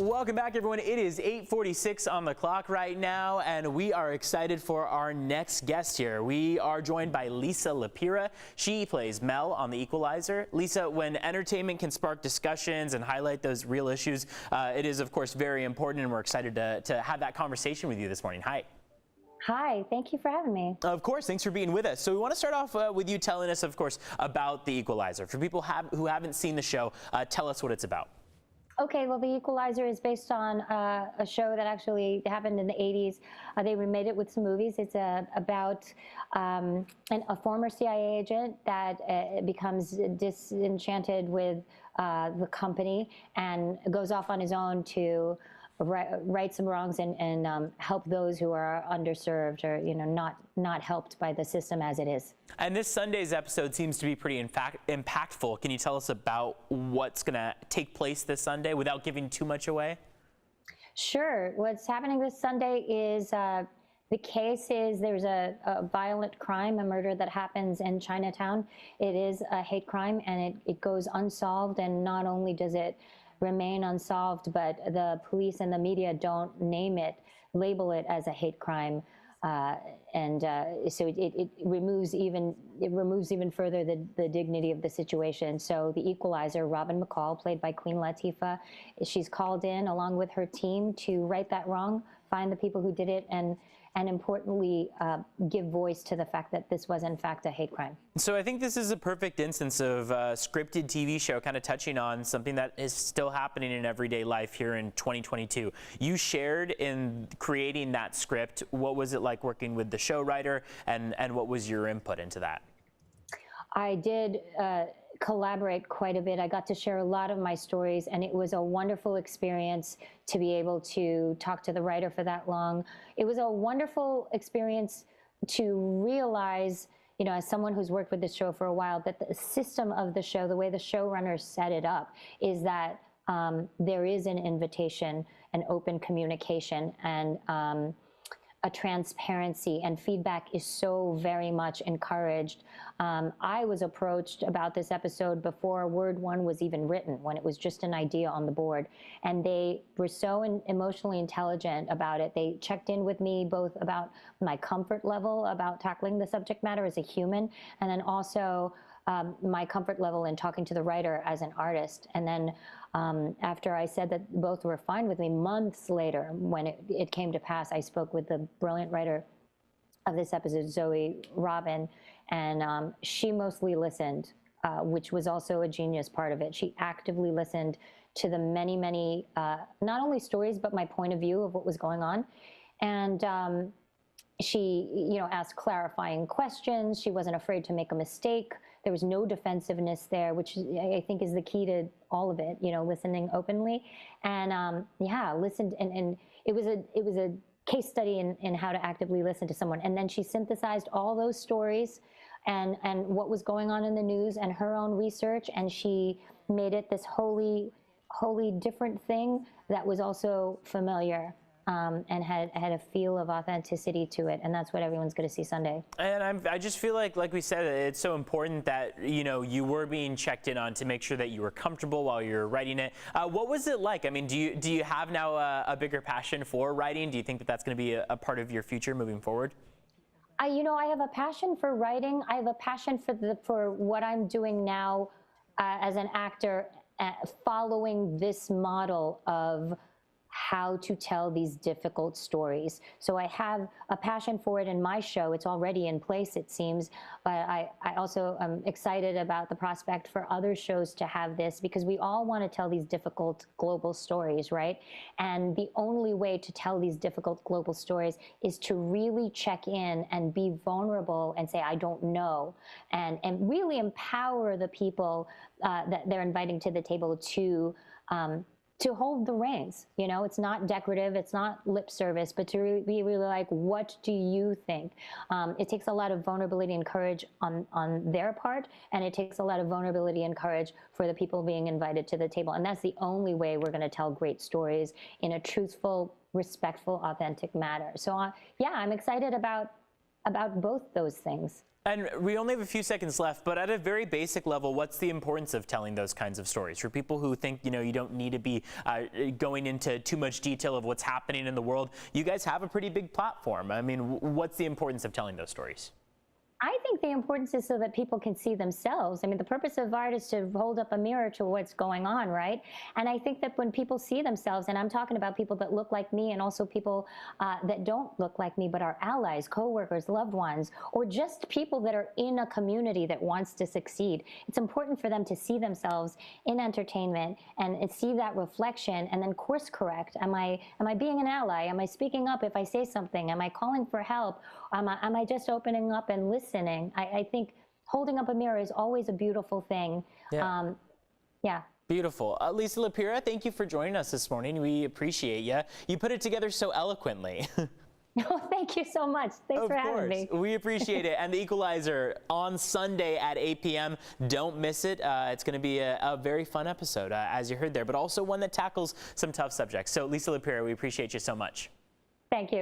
Welcome back, everyone. It is 8:46 on the clock right now, and we are excited for our next guest here. We are joined by Liza Lapira. She plays Mel on The Equalizer. Lisa, when entertainment can spark discussions and highlight those real issues, it is, of course, very important, and we're excited to have that conversation with you this morning. Hi. Hi, thank you for having me. Of course, thanks for being with us. So we want to start off with you telling us, of course, about The Equalizer. For people who haven't seen the show, tell us what it's about. Okay, well, The Equalizer is based on a show that actually happened in the 80s. They remade it with some movies. It's about a former CIA agent that becomes disenchanted with the company and goes off on his own to right some wrongs and help those who are underserved or not helped by the system as it is. And this Sunday's episode seems to be pretty impactful. Can you tell us about what's going to take place this Sunday without giving too much away? Sure. What's happening this Sunday is the case is there's a violent crime, a murder that happens in Chinatown. It is a hate crime, and it goes unsolved. And not only does it remain unsolved, but the police and the media don't label it as a hate crime, so it removes even further the dignity of the situation. So the Equalizer, Robin McCall, played by Queen Latifah, she's called in along with her team to right that wrong, find the people who did it, and importantly, give voice to the fact that this was in fact a hate crime. So I think this is a perfect instance of a scripted TV show kind of touching on something that is still happening in everyday life here in 2022. You shared in creating that script. What was it like working with the show writer, and what was your input into that? I did collaborate quite a bit. I got to share a lot of my stories, and it was a wonderful experience to be able to talk to the writer for that long. It was a wonderful experience to realize, as someone who's worked with the show for a while, that the system of the show, the way the showrunners set it up, is that there is an invitation, an open communication, and a transparency, and feedback is so very much encouraged. I was approached about this episode before word one was even written, when it was just an idea on the board. And they were so emotionally intelligent about it. They checked in with me both about my comfort level about tackling the subject matter as a human, and then also my comfort level in talking to the writer as an artist. And then after I said that both were fine with me, months later, when it came to pass, I spoke with the brilliant writer of this episode, Zoe Robin, and she mostly listened, which was also a genius part of it. She actively listened to the many, many, not only stories, but my point of view of what was going on. And she, asked clarifying questions. She wasn't afraid to make a mistake. There was no defensiveness there, which I think is the key to all of it, listening openly. And listened, and it was a case study in how to actively listen to someone. And then she synthesized all those stories and what was going on in the news and her own research, and she made it this wholly different thing that was also familiar. And had a feel of authenticity to it, and that's what everyone's going to see Sunday. And I just feel like we said, it's so important that you were being checked in on to make sure that you were comfortable while you were writing it. What was it like? I mean, do you have now a bigger passion for writing? Do you think that that's going to be a part of your future moving forward? I have a passion for writing. I have a passion for what I'm doing now as an actor, following this model of how to tell these difficult stories. So I have a passion for it in my show. It's already in place, it seems, but I also am excited about the prospect for other shows to have this, because we all want to tell these difficult global stories, right? And the only way to tell these difficult global stories is to really check in and be vulnerable and say, I don't know, and really empower the people that they're inviting to the table to hold the reins. It's not decorative, it's not lip service, but to be really like, what do you think? It takes a lot of vulnerability and courage on their part, and it takes a lot of vulnerability and courage for the people being invited to the table. And that's the only way we're going to tell great stories in a truthful, respectful, authentic manner. So yeah, I'm excited about both those things. And we only have a few seconds left, but at a very basic level, what's the importance of telling those kinds of stories? For people who think, you don't need to be going into too much detail of what's happening in the world, you guys have a pretty big platform. I mean, what's the importance of telling those stories? I think the importance is so that people can see themselves. I mean, the purpose of art is to hold up a mirror to what's going on, right? And I think that when people see themselves, and I'm talking about people that look like me and also people that don't look like me, but are allies, coworkers, loved ones, or just people that are in a community that wants to succeed. It's important for them to see themselves in entertainment and see that reflection and then course correct. Am I being an ally? Am I speaking up if I say something? Am I calling for help? Am I just opening up and listening? I think holding up a mirror is always a beautiful thing. Yeah. Yeah. Beautiful. Liza Lapira, thank you for joining us this morning. We appreciate you. You put it together so eloquently. Oh, thank you so much. Thanks for having me. We appreciate it. And the Equalizer on Sunday at 8 p.m. Don't miss it. It's going to be a very fun episode, as you heard there, but also one that tackles some tough subjects. So, Liza Lapira, we appreciate you so much. Thank you.